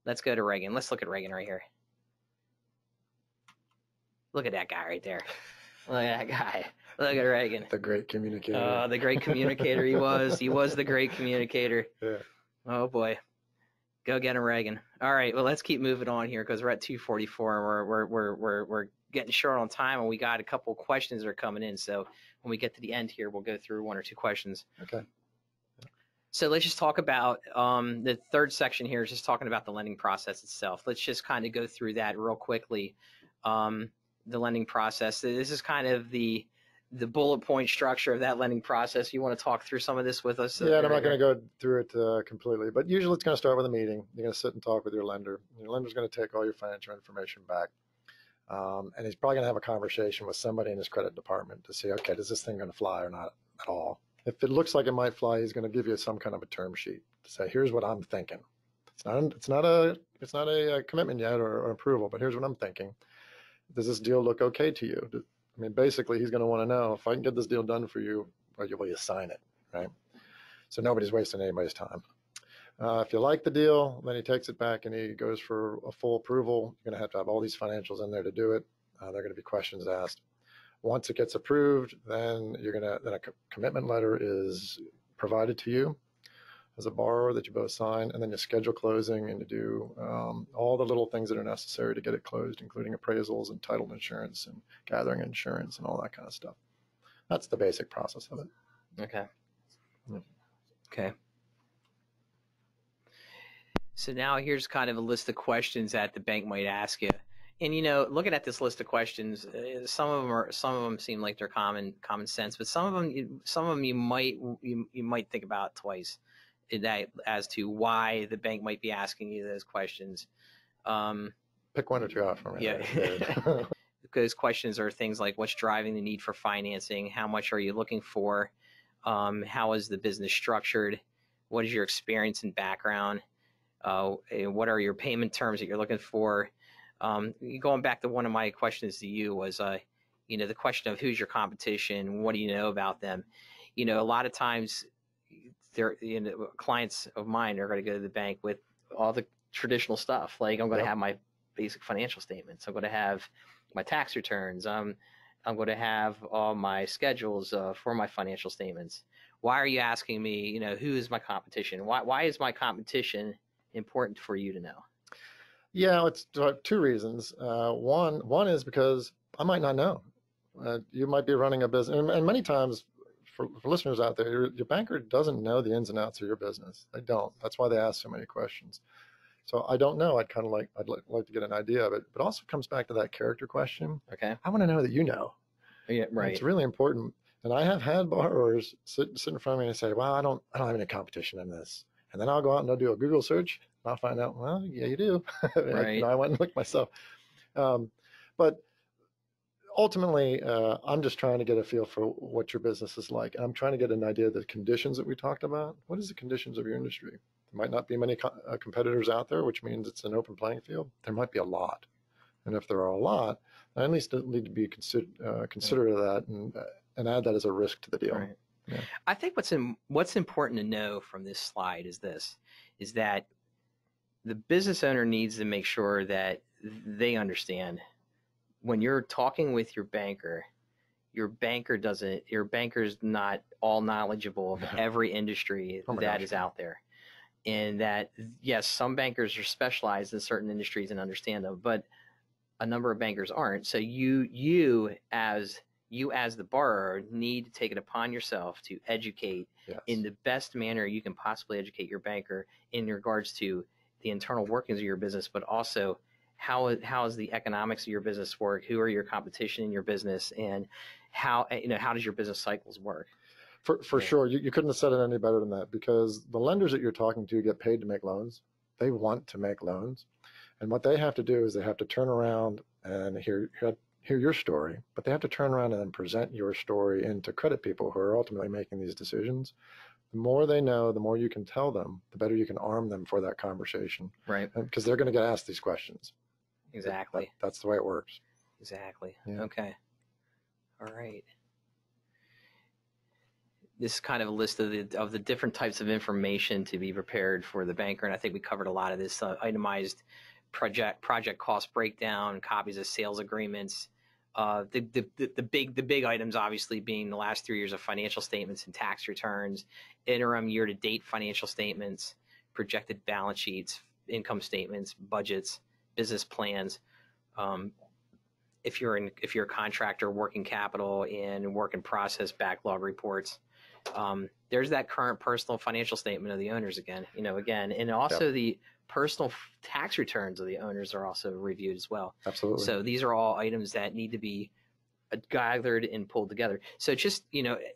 Let's go to Reagan. Let's look at Reagan right here. Look at that guy right there. Look at that guy. Look at Reagan. The great communicator. The great communicator he was. He was the great communicator. Yeah. Oh, boy. Go get him, Reagan. All right, well, let's keep moving on here because we're at 2:44 and we're getting short on time, and we got a couple questions that are coming in. So when we get to the end here, we'll go through 1 or 2 questions. Okay. So let's just talk about the third section here is just talking about the lending process itself. Let's just kind of go through that real quickly. the lending process. This is kind of the bullet point structure of that lending process. You want to talk through some of this with us? Yeah, and I'm not going to go through it completely, but usually it's going to start with a meeting. You're going to sit and talk with your lender. Your lender's going to take all your financial information back. And he's probably going to have a conversation with somebody in his credit department to see, okay, is this thing going to fly or not at all? If it looks like it might fly, he's going to give you some kind of a term sheet to say, here's what I'm thinking. It's not a commitment yet or approval, but here's what I'm thinking. Does this deal look okay to you? I mean, basically, he's going to want to know, if I can get this deal done for you, will you sign it, right? So nobody's wasting anybody's time. If you like the deal, then he takes it back and he goes for a full approval. You're going to have all these financials in there to do it. There are going to be questions asked. Once it gets approved, then then a commitment letter is provided to you as a borrower that you both sign, and then you schedule closing and you do all the little things that are necessary to get it closed, including appraisals and title insurance and gathering insurance and all that kind of stuff. That's the basic process of it. Okay. Yeah. Okay. So now here's kind of a list of questions that the bank might ask you. And looking at this list of questions, some of them seem like they're common sense, but some of them you might think about twice, as to why the bank might be asking you those questions. Pick one or two out for me. Yeah. Because questions are things like, what's driving the need for financing? How much are you looking for? How is the business structured? What is your experience and background? What are your payment terms that you're looking for? Going back to one of my questions to you was, the question of who's your competition? What do you know about them? A lot of times clients of mine are going to go to the bank with all the traditional stuff. Like, I'm going to have my basic financial statements. I'm going to have my tax returns. I'm going to have all my schedules for my financial statements. Why are you asking me, who is my competition? Why is my competition important for you to know? Yeah, it's two reasons. One is because I might not know. You might be running a business, and many times for listeners out there, your banker doesn't know the ins and outs of your business. They don't. That's why they ask so many questions. So I don't know. I'd like to get an idea of it, but also comes back to that character question. Okay. I want to know that you know. Yeah, right. And it's really important. And I have had borrowers sit in front of me and say, "Well, I don't have any competition in this." And then I'll go out and I'll do a Google search. And I'll find out, well, yeah, you do. Right. I went and looked myself. But ultimately, I'm just trying to get a feel for what your business is like. I'm trying to get an idea of the conditions that we talked about. What is the conditions of your industry? There might not be many competitors out there, which means it's an open playing field. There might be a lot. And if there are a lot, I at least need to be considerate of that and add that as a risk to the deal. Right. Yeah. I think what's important to know from this slide is that the business owner needs to make sure that they understand when you're talking with your banker's not all knowledgeable of every industry that is out there. And that, yes, some bankers are specialized in certain industries and understand them, but a number of bankers aren't. So you as the borrower need to take it upon yourself to educate in the best manner you can possibly educate your banker in regards to the internal workings of your business, but also how is the economics of your business work? Who are your competition in your business, and how does your business cycles work? For sure, you couldn't have said it any better than that, because the lenders that you're talking to get paid to make loans. They want to make loans, and what they have to do is they have to turn around and hear your story, but they have to turn around and then present your story into credit people who are ultimately making these decisions. The more they know, the more you can tell them, the better you can arm them for that conversation. Right. Because they're going to get asked these questions. Exactly. That's the way it works. Exactly. Yeah. Okay. All right. This is kind of a list of the different types of information to be prepared for the banker, and I think we covered a lot of this. Itemized project cost breakdown, copies of sales agreements, the big items obviously being the last 3 years of financial statements and tax returns, interim year-to-date financial statements, projected balance sheets, income statements, budgets, business plans. If you're a contractor, working capital and work in process backlog reports. There's that current personal financial statement of the owners again, and also the personal tax returns of the owners are also reviewed as well. Absolutely. So these are all items that need to be gathered and pulled together. So just,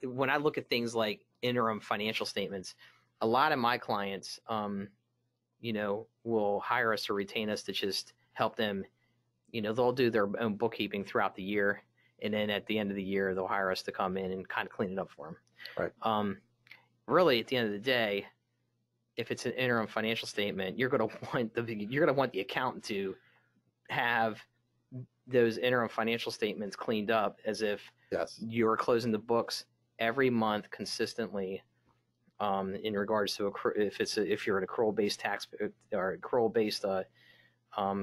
when I look at things like interim financial statements, a lot of my clients, will hire us or retain us to just help them. They'll do their own bookkeeping throughout the year, and then at the end of the year, they'll hire us to come in and kind of clean it up for them. Right. Really, at the end of the day, if it's an interim financial statement, you're going to want the accountant to have those interim financial statements cleaned up as if Yes. you're closing the books every month consistently. In regards to if you're an accrual-based tax or accrual-based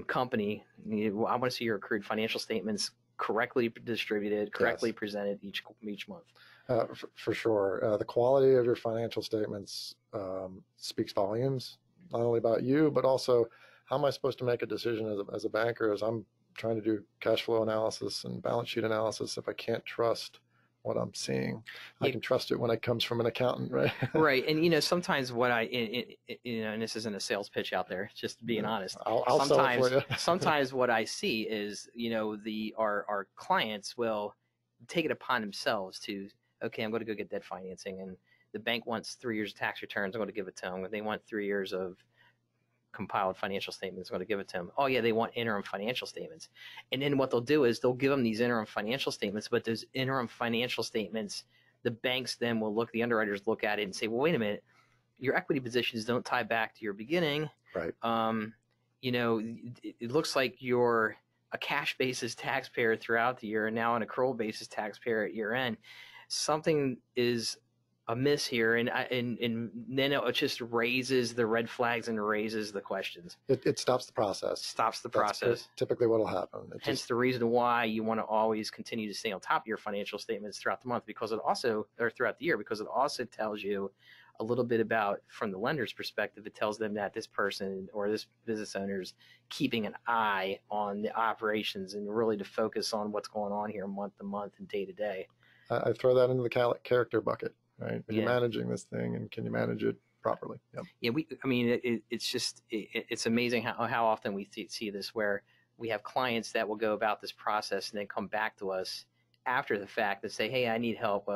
company, I want to see your accrued financial statements correctly distributed, correctly Yes. presented each month. For sure. The quality of your financial statements speaks volumes, not only about you, but also how am I supposed to make a decision as a banker as I'm trying to do cash flow analysis and balance sheet analysis if I can't trust what I'm seeing. I can trust it when it comes from an accountant, right? Right. And sometimes what and this isn't a sales pitch out there, just being honest. I'll sell it for you. Sometimes what I see is, our clients will take it upon themselves to, okay, I'm going to go get debt financing, and the bank wants 3 years of tax returns. I'm going to give it to them. They want 3 years of compiled financial statements. I'm going to give it to them. Oh yeah, they want interim financial statements. And then what they'll do is they'll give them these interim financial statements, but those interim financial statements, the banks then will the underwriters look at it and say, well, wait a minute, your equity positions don't tie back to your beginning. Right. It looks like you're a cash basis taxpayer throughout the year and now an accrual basis taxpayer at year end. Something is amiss here, and then it just raises the red flags and raises the questions. It stops the process. That's typically what will happen. Hence the reason why you want to always continue to stay on top of your financial statements throughout the month, throughout the year, because it also tells you a little bit about, from the lender's perspective, it tells them that this person or this business owner is keeping an eye on the operations and really to focus on what's going on here month to month and day to day. I throw that into the character bucket. Right? Are you managing this thing, and can you manage it properly? Yep. Yeah, it's amazing how often we see this, where we have clients that will go about this process and then come back to us after the fact and say, hey, I need help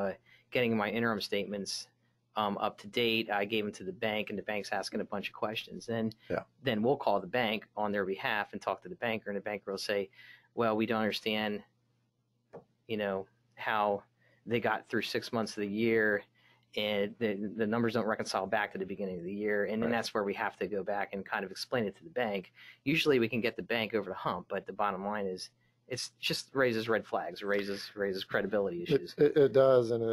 getting my interim statements up to date. I gave them to the bank, and the bank's asking a bunch of questions. Then we'll call the bank on their behalf and talk to the banker, and the banker will say, well, we don't understand, how they got through 6 months of the year, and the numbers don't reconcile back to the beginning of the year. And then that's where we have to go back and kind of explain it to the bank. Usually we can get the bank over the hump, but the bottom line is it's just raises red flags, raises credibility issues. It does, and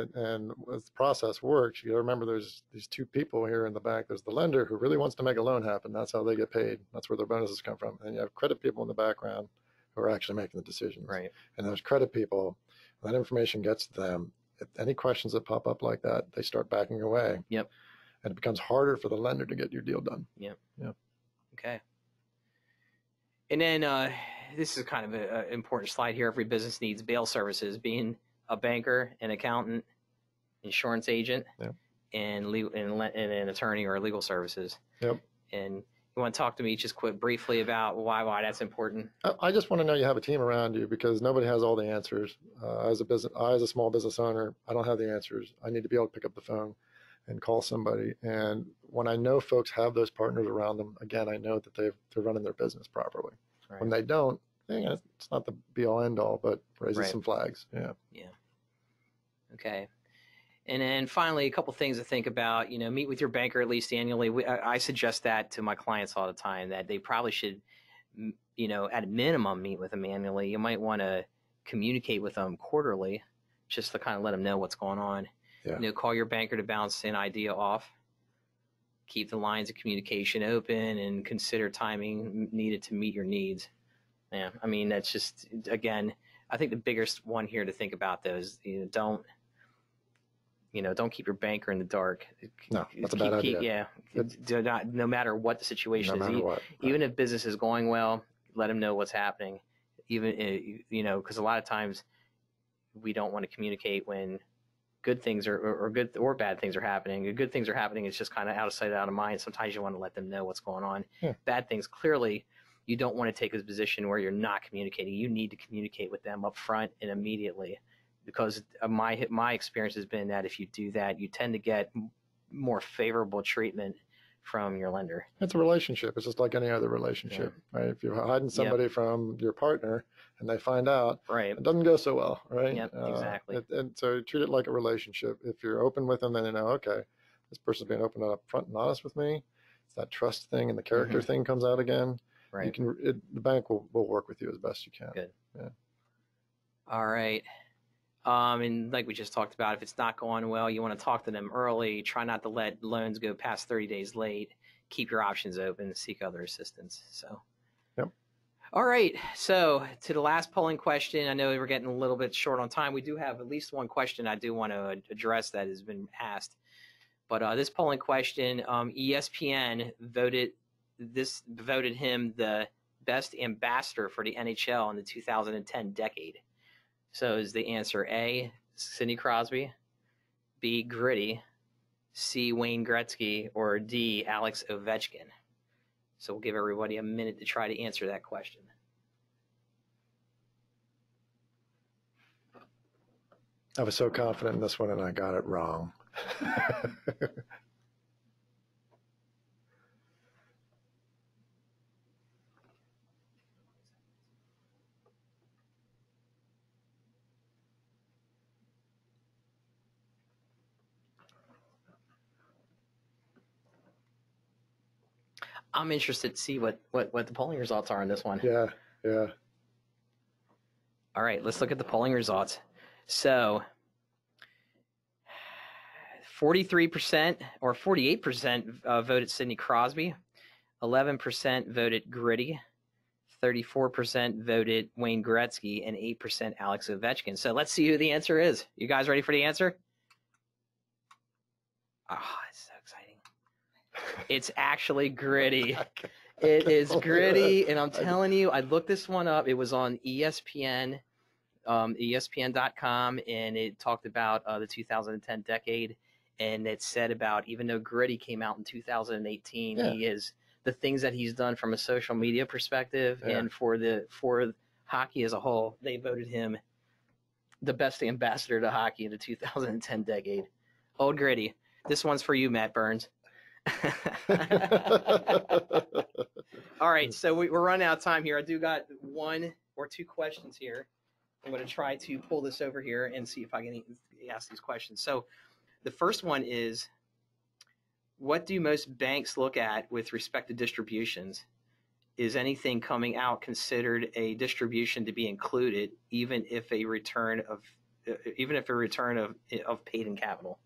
as the process works, you got to remember there's these two people here in the bank. There's the lender who really wants to make a loan happen. That's how they get paid. That's where their bonuses come from. And you have credit people in the background who are actually making the decisions. Right. And those credit people, that information gets to them. If any questions that pop up like that, they start backing away. Yep. And it becomes harder for the lender to get your deal done. Yep. Yep. Okay. And then this is kind of an important slide here. Every business needs bail services. Being a banker, an accountant, insurance agent, and an attorney or legal services. Yep. And you want to talk to me just briefly about why that's important? I just want to know you have a team around you, because nobody has all the answers. As a small business owner, I don't have the answers. I need to be able to pick up the phone and call somebody. And when I know folks have those partners around them, again, I know that they're running their business properly. Right. When they don't, it's not the be all end all, but raises some flags. Yeah. Yeah. Okay. And then finally, a couple things to think about. Meet with your banker at least annually. I suggest that to my clients all the time, that they probably should, at a minimum, meet with them annually. You might want to communicate with them quarterly, just to kind of let them know what's going on. Yeah. Call your banker to bounce an idea off. Keep the lines of communication open, and consider timing needed to meet your needs. Yeah, that's just, again, I think the biggest one here to think about, though, is don't keep your banker in the dark. No, that's a bad idea. No matter what the situation is. Even if business is going well, let them know what's happening. Even, because a lot of times we don't want to communicate when good things or good or bad things are happening. The good things are happening. It's just kind of out of sight, out of mind. Sometimes you want to let them know what's going on. Yeah. Bad things, clearly, you don't want to take a position where you're not communicating. You need to communicate with them up front and immediately, because my experience has been that if you do that, you tend to get more favorable treatment from your lender. It's a relationship. It's just like any other relationship, right? If you're hiding somebody from your partner and they find out, right, it doesn't go so well, right? Yep, exactly. And so treat it like a relationship. If you're open with them and they know, okay, this person's being open and upfront and honest with me, it's that trust thing and the character thing comes out again. Right. You can. The bank will work with you as best you can. Good. Yeah. All right. And like we just talked about, if it's not going well, you want to talk to them early. Try not to let loans go past 30 days late. Keep your options open. Seek other assistance. So, yep. All right. So to the last polling question, I know we're getting a little bit short on time. We do have at least one question I do want to address that has been asked. But this polling question, ESPN voted him the best ambassador for the NHL in the 2010 decade. So is the answer A, Sidney Crosby, B, Gritty, C, Wayne Gretzky, or D, Alex Ovechkin? So we'll give everybody a minute to try to answer that question. I was so confident in this one and I got it wrong. I'm interested to see what the polling results are on this one. Yeah, yeah. All right, let's look at the polling results. So 43% or 48% voted Sidney Crosby, 11% voted Gritty, 34% voted Wayne Gretzky, and 8% Alex Ovechkin. So let's see who the answer is. You guys ready for the answer? Oh, it's so exciting. It's actually Gritty. It is Gritty, and I'm telling you, I looked this one up. It was on ESPN, ESPN.com, and it talked about the 2010 decade, and it said about, even though Gritty came out in 2018, he is the things that he's done from a social media perspective and for hockey as a whole, they voted him the best ambassador to hockey in the 2010 decade. Old Gritty. This one's for you, Matt Burns. All right, so we're running out of time here. I do got one or two questions here. I'm going to try to pull this over here and see if I can ask these questions. So the first one is, what do most banks look at with respect to distributions? Is anything coming out considered a distribution to be included, even if a return of paid in capital?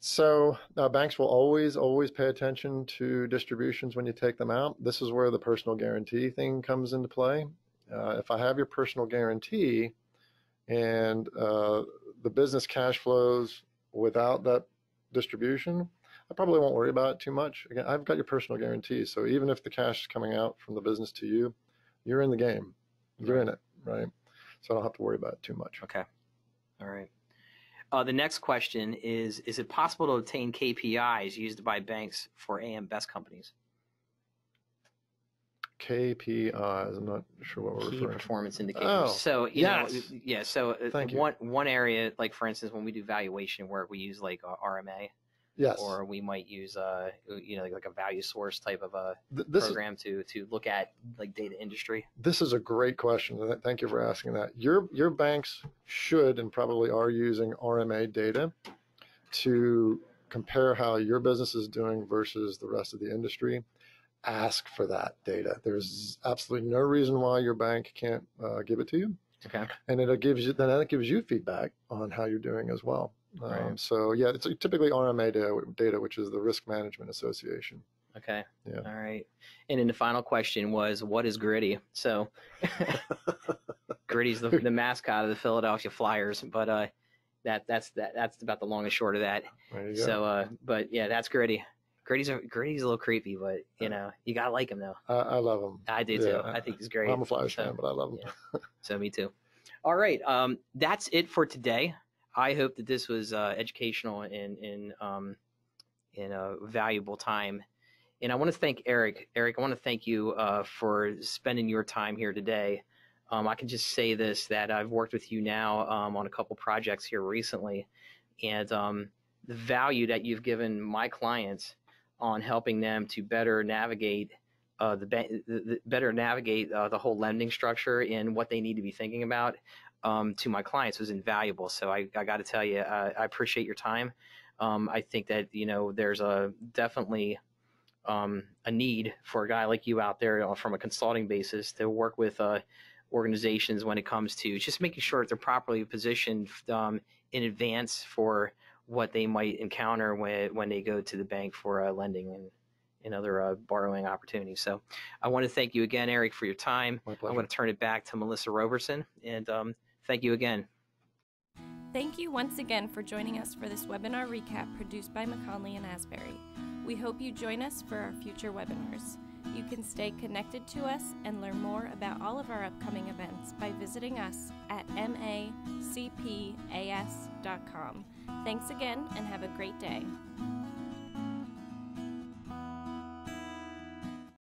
So banks will always pay attention to distributions when you take them out. This is where the personal guarantee thing comes into play. If I have your personal guarantee and the business cash flows without that distribution, I probably won't worry about it too much. Again, I've got your personal guarantee. So even if the cash is coming out from the business to you, you're in the game. You're in it, right? So I don't have to worry about it too much. Okay. All right. The next question is it possible to obtain KPIs used by banks for AM Best companies? KPIs, I'm not sure what we're referring to. Key performance indicators. Oh, so, so Thank you. one area, like for instance, when we do valuation work, we use like RMA. Yes. Or we might use like a value source type of a program to look at like data industry. This is a great question. Thank you for asking that. Your banks should and probably are using RMA data to compare how your business is doing versus the rest of the industry. Ask for that data. There's absolutely no reason why your bank can't give it to you. Okay. And that gives you feedback on how you're doing as well. Right. So yeah, it's typically RMA data, which is the Risk Management Association. Okay. Yeah. All right. And then the final question was, what is Gritty? So Gritty's the mascot of the Philadelphia Flyers, but that's about the long and short of that. There you go. So but yeah, that's Gritty. Gritty's a little creepy, but you gotta like him though. I love him. I do too. I think he's great. I'm a Flyers fan, but I love him. Yeah. So me too. All right. That's it for today. I hope that this was educational and a valuable time. And I want to thank Eric. Eric, I want to thank you for spending your time here today. I can just say this, that I've worked with you now on a couple projects here recently, and the value that you've given my clients on helping them to better navigate the whole lending structure and what they need to be thinking about to my clients was invaluable. So I got to tell you, I appreciate your time. I think that there's definitely a need for a guy like you out there from a consulting basis to work with organizations when it comes to just making sure that they're properly positioned in advance for what they might encounter when they go to the bank for lending and other borrowing opportunities. So I want to thank you again, Eric, for your time. My pleasure. I'm going to turn it back to Melissa Roberson, and thank you again. Thank you once again for joining us for this webinar recap produced by McKonly and Asbury. We hope you join us for our future webinars. You can stay connected to us and learn more about all of our upcoming events by visiting us at macpas.com. Thanks again and have a great day.